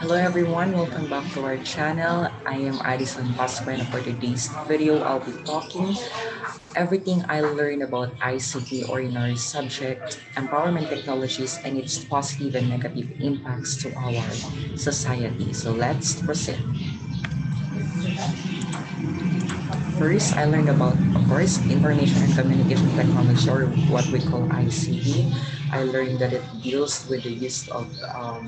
Hello everyone, welcome back to our channel. I am Addison Pasqua and for today's video, I'll be talking everything I learned about ICT or in our subject, empowerment technologies and its positive and negative impacts to our society. So let's proceed. First, I learned about, of course, information and communication technology or what we call ICT. I learned that it deals with the use of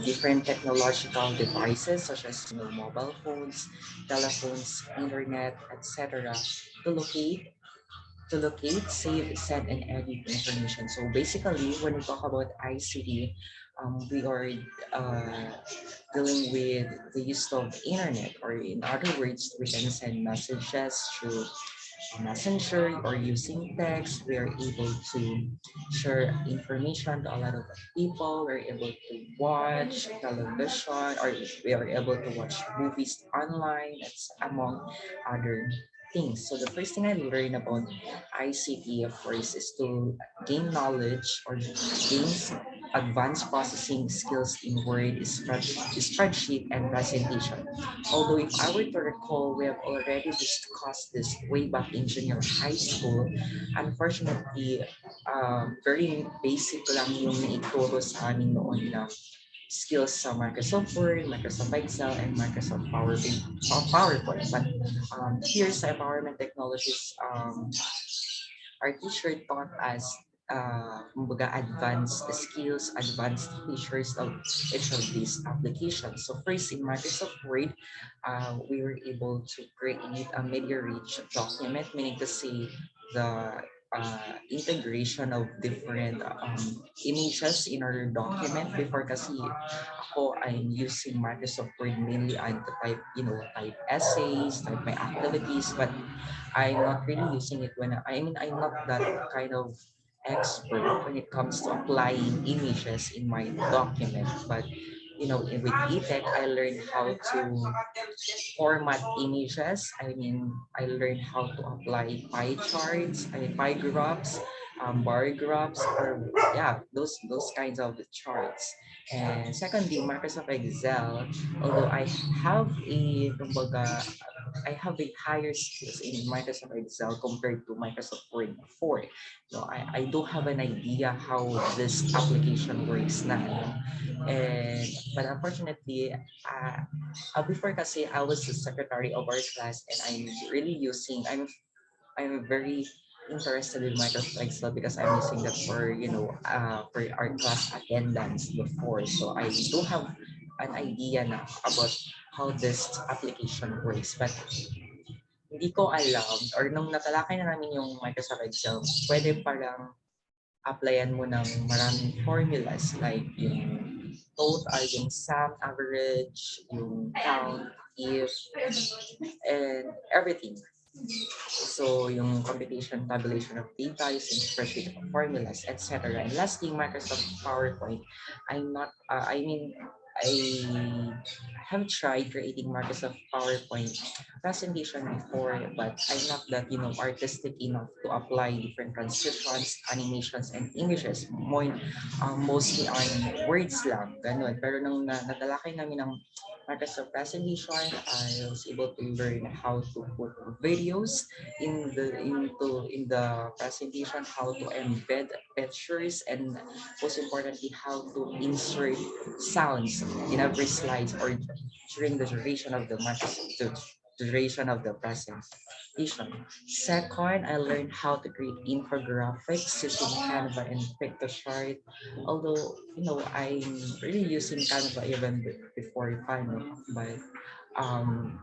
different technological devices such as mobile phones, telephones, internet, etc. to locate, save, send, and edit information. So basically, when we talk about ICT, we are uh, dealing with the use of internet, or in other words, we can send messages through messenger or using text. We are able to share information to a lot of people. We're able to watch television, or we are able to watch movies online. It's among other things. So the first thing I learned about ICT, of course, is to gain knowledge or gain advanced processing skills in Word, spreadsheet, and presentation. Although if I were to recall, we have already discussed this way back in junior high school. Unfortunately, very basic lang yung naituro sa amin noon na skills sa Microsoft Word, Microsoft Excel, and Microsoft PowerPoint. But here sa Empowerment Technologies, our teacher taught us kumbaga advanced skills, advanced features of each of these applications. So first in Microsoft Word, we were able to create a media-rich document, meaning to say the integration of different images in our document. Before kasi ako, I'm using Microsoft Word mainly and to type, type essays, type my activities, but I'm not really using it I'm not that kind of expert when it comes to applying images in my document. But with eTech, I learned how to format images. I learned how to apply pie charts, pie graphs, bar graphs, or yeah, those kinds of charts. And secondly, Microsoft Excel, although kumbaga, I have a higher skills in Microsoft Excel compared to Microsoft Word before. I do have an idea how this application works now. And but unfortunately, before kasi I was the secretary of our class and I'm very interested in Microsoft Excel because I'm using that for our class attendance before. So I do have an idea na about how this application works. But hindi ko alam or nung natalakay na namin yung Microsoft Excel, pwede parang applyan mo ng maraming formulas like yung total, yung sum, average, yung count, if, and everything. So yung computation, tabulation of data using spreadsheet formulas, etc. And lastly, Microsoft PowerPoint. I have tried creating Microsoft PowerPoint presentation before, but I'm not that artistic enough to apply different transitions, animations, and images. Mostly on words lang, ganun. Pero nung natalakay namin ng Microsoft presentation, I was able to learn how to put videos in the presentation, how to embed pictures, and most importantly, how to insert sounds in every slide or during the duration of the duration of the presentation. Second, I learned how to create infographics using Canva and Pictochart. Although, I'm really using Canva even before Canva, but um,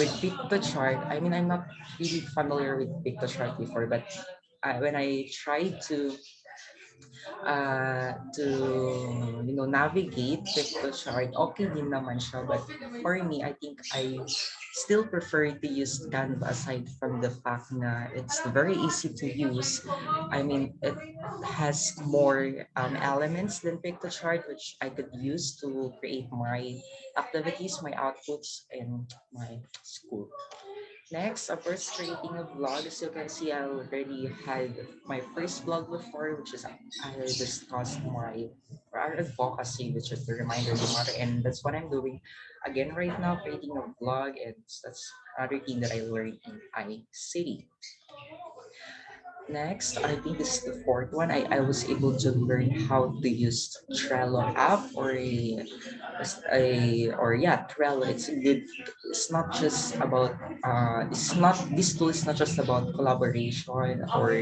with Pictochart, I'm not really familiar with Pictochart before, but when I tried to navigate Pictochart, okay din naman siya. But for me, I think I still prefer to use Canva aside from the fact na it's very easy to use. It has more elements than Pictochart, which I could use to create my activities, my outputs in my school. Next, of course, creating a blog. As you can see, I already had my first blog before, which is I discussed my our advocacy, which is the reminder the matter, and that's what I'm doing again right now, creating a blog, and that's another thing that I learned in ICT. Next, I think this is the fourth one. I was able to learn how to use Trello app or yeah, Trello. It's a good. It's not just about it's not this tool is not just about collaboration or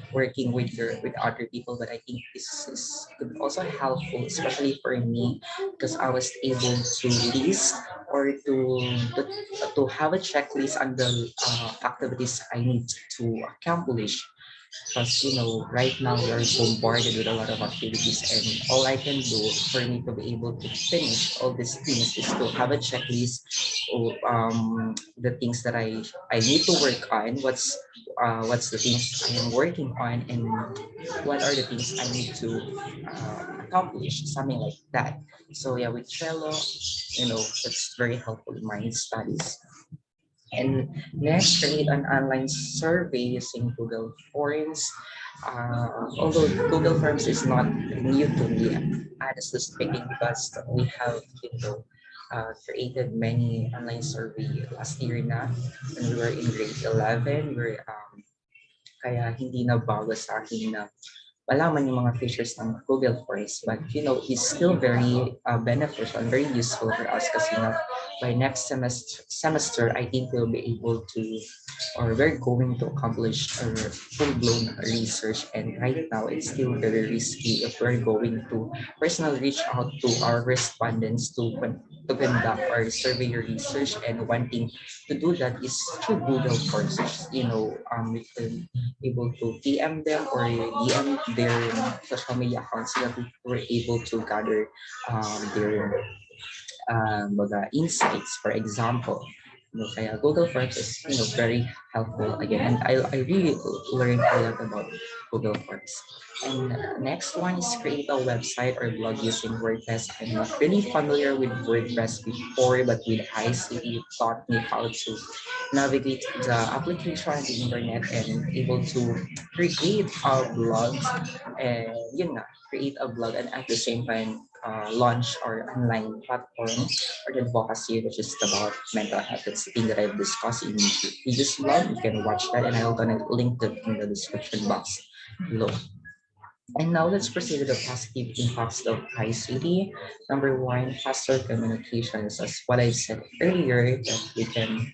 working with with other people, but I think this is could also helpful, especially for me, because I was able to list or to have a checklist on the activities I need to accomplish because right now we are bombarded with a lot of activities, and all I can do for me to be able to finish all these things is to have a checklist of the things that I need to work on. What's the things I am working on, and what are the things I need to accomplish, something like that. So yeah, with Trello, it's very helpful in my studies. And next, create an online survey using Google Forms. Although Google Forms is not new to me, honestly speaking, because we have created many online survey last year na when we were in grade 11. Kaya hindi na bago sa akin na malaman yung mga features ng Google Forms. But it's still very beneficial and very useful for us kasi nga by next semester, I think we'll be able to or we're going to accomplish a full-blown research. And right now, it's still very risky if we're going to personally reach out to our respondents to conduct our survey research. And one thing to do that is through Google Forms, we can able to PM them or DM their social media accounts so that we were able to gather their insights, for example. Kaya Google Forms is very helpful again, and I really learned a lot about Google Forms. And next one is create a website or blog using WordPress. I'm not really familiar with WordPress before, but with ICT taught me how to navigate the application on the internet and able to create a blog and create a blog and at the same time launch our online platform or the advocacy, which is about mental health. That's the thing that I've discussed in the previous blog. You can watch that, and I'm gonna link it in the description box below. And now let's proceed to the positive impacts of ICT. Number one, faster communications. As what I said earlier, that we can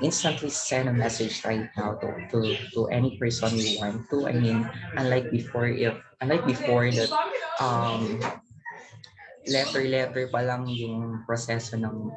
instantly send a message right now to any person we want to. I mean, unlike before that letter pa lang yung proseso ng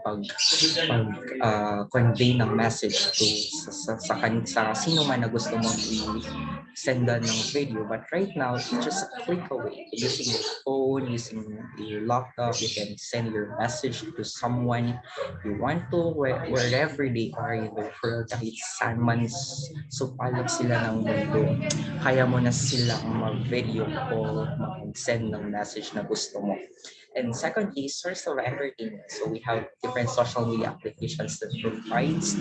convey ng message to sa sino man na gusto mong i-sendan ng video. But right now, it's just a click away. Using your phone, using your laptop, you can send your message to someone you want to, wherever they are in the world, kahit saan man supalag sila ng mundo, kaya mo na silang mag-video call, mag-send ng message na gusto mo. And secondly, source of entertainment. So we have different social media applications that provides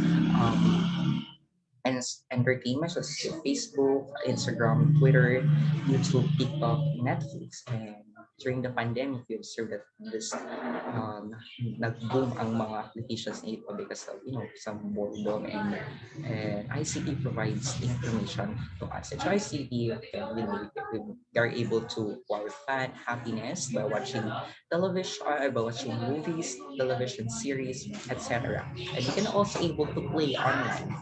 and entertainment such as Facebook, Instagram, Twitter, YouTube, TikTok, Netflix. And during the pandemic, we observed that this nag-boom ang mga applications na ito because of some boredom, and ICT provides information to us. And so ICT, we are able to acquire fun, happiness by watching television, by watching movies, television series, etc. And you can also able to play online.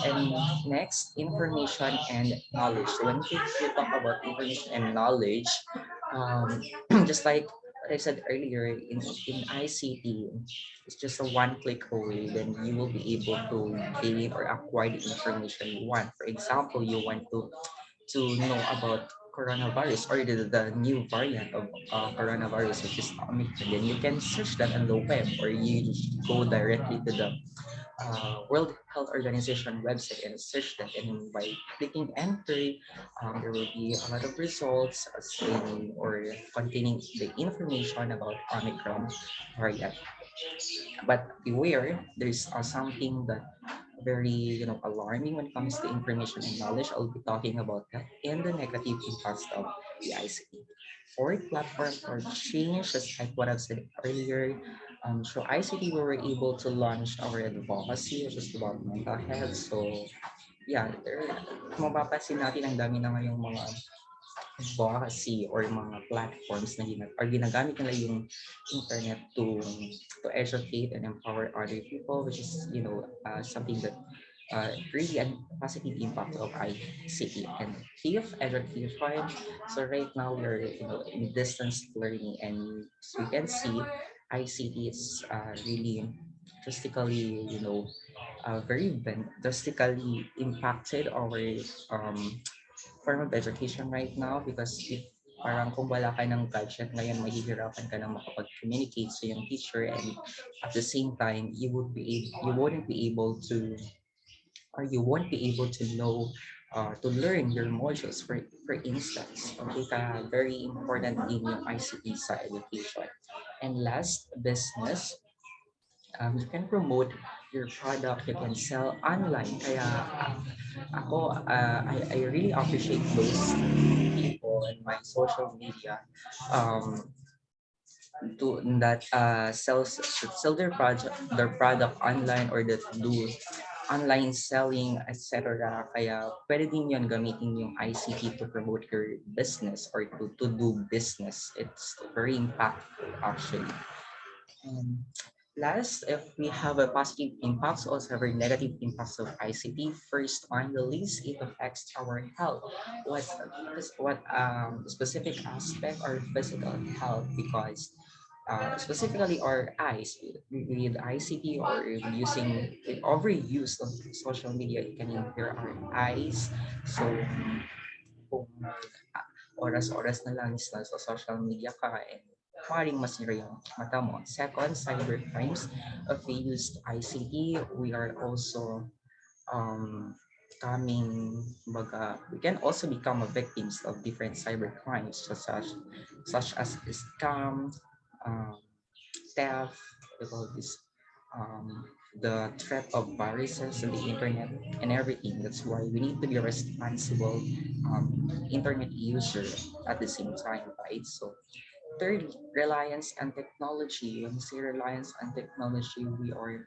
And next, information and knowledge. So when we talk about information and knowledge, um, just like what I said earlier, in ICT, it's just a one click away, then you will be able to gain or acquire the information you want. For example, you want to know about coronavirus or the new variant of coronavirus, which is Omicron, then you can search that on the web, or you go directly to the World Health Organization website and search that. And by clicking enter, there will be a lot of results saying or containing the information about Omicron variant. But beware, there's something that very alarming when it comes to information and knowledge. I'll be talking about that and the negative impacts of the ICT. Fourth, platform for change, just like what I've said earlier. Through ICT, we were able to launch our advocacy, which is about mental health. So, yeah, mapapansin natin ang dami na ngayong mga advocacy or mga platforms na ginagamit nila yung internet to educate and empower other people, which is something that really a positive impact of ICT. And fifth, education. So right now we're in distance learning, and as we can see, ICT is really drastically very drastically impacted our um, form of education right now, because if parang kung wala ka ng gadget ngayon, mahihirapan ka na makapag-communicate sa yung teacher, and at the same time, you wouldn't be able to, or you won't be able to know to learn your modules, for instance. Okay, very important in yung ICT sa education. And last, business. You can promote your product, you can sell online. Kaya I really appreciate those people in my social media um, that sell their product online, or that do online selling, etc. Kaya pwede din yun gamitin yung ICT to promote your business, or to do business. It's very impactful actually. And last, if we have a positive impacts, also have a negative impacts of ICT. First, on the list, it affects our health. What specific aspect or physical health? Because specifically our eyes, with ICT, or using with overuse of social media, it can impair our eyes. So kung oras-oras na lang is nasa social media ka, and maaaring masira yung mata mo. Second, cyber crimes. If we used ICT, we are also um, we can also become a victims of different cyber crimes, such as scam, um, theft, with all this, um, the threat of viruses in the internet and everything. That's why we need to be a responsible internet user at the same time, right? So third, reliance on technology. When we say reliance on technology, we are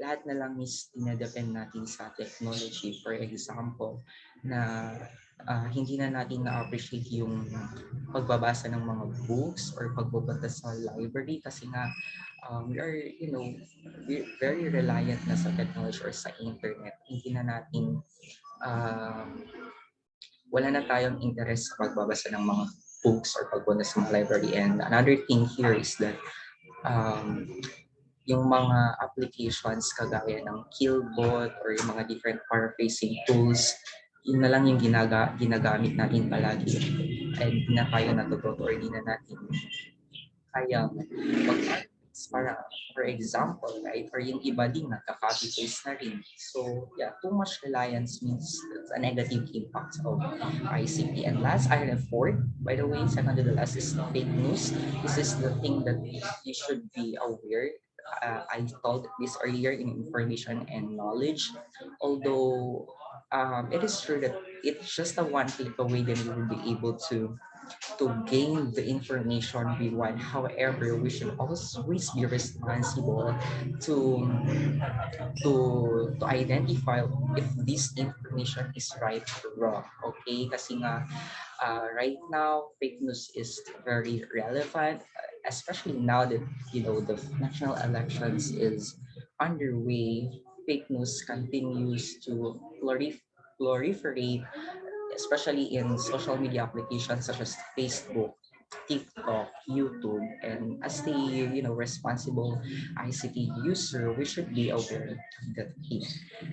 lahat na lang is dinedepend natin sa technology. For example, na hindi na natin na-appreciate yung pagbabasa ng mga books or pagpupunta sa library, kasi nga we are, very reliant na sa technology or sa internet. Hindi na natin, um, wala na tayong interest sa pagbabasa ng mga books or pagpunta sa mga library. And another thing here is that um, yung mga applications kagaya ng Killbot or yung mga different paraphrasing tools, yun na lang yung ginagamit natin palagi, and hindi na tayo natututo, or hindi na natin kaya mag-artists para, for example, right? Or yung iba din nagka-copy paste na rin. So yeah, too much reliance means that's a negative impact of ICT. And last, I have fourth, by the way, second to the last is fake news. This is the thing that you should be aware. I told this earlier in information and knowledge. Although it is true that it's just a one takeaway, then you will be able to gain the information we want. However, we should always be responsible to to identify if this information is right or wrong. Okay, kasi nga right now fake news is very relevant, especially now that the national elections is underway. Fake news continues to proliferate, especially in social media applications such as Facebook, TikTok, YouTube. And as the responsible ICT user, we should be aware of that thing.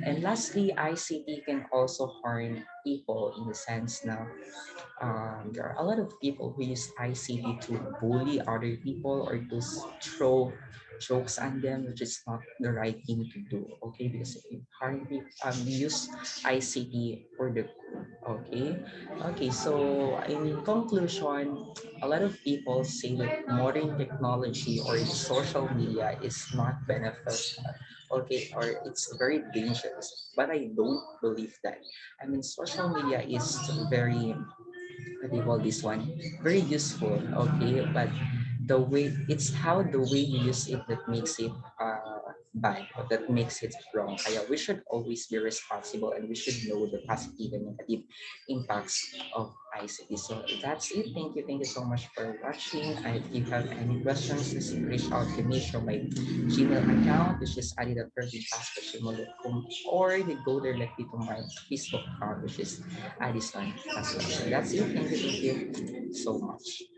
And lastly, ICT can also harm people in the sense now there are a lot of people who use ICT to bully other people, or to throw jokes on them, which is not the right thing to do. Okay, because if you use ICT for the Okay. Okay. So in conclusion, a lot of people say that modern technology or social media is not beneficial. Okay, or it's very dangerous. But I don't believe that. I mean, social media is very, what do you call this one, very useful, okay, but the way, it's how the way you use it that makes it bad, or that makes it wrong. Kaya we should always be responsible, and we should know the positive and negative impacts of ICT. So that's it. Thank you so much for watching. And if you have any questions, just reach out to me through my Gmail account, which is adida30pascal@gmail.com, or you go directly to my Facebook account, which is Addison as well. So that's it. Thank you so much.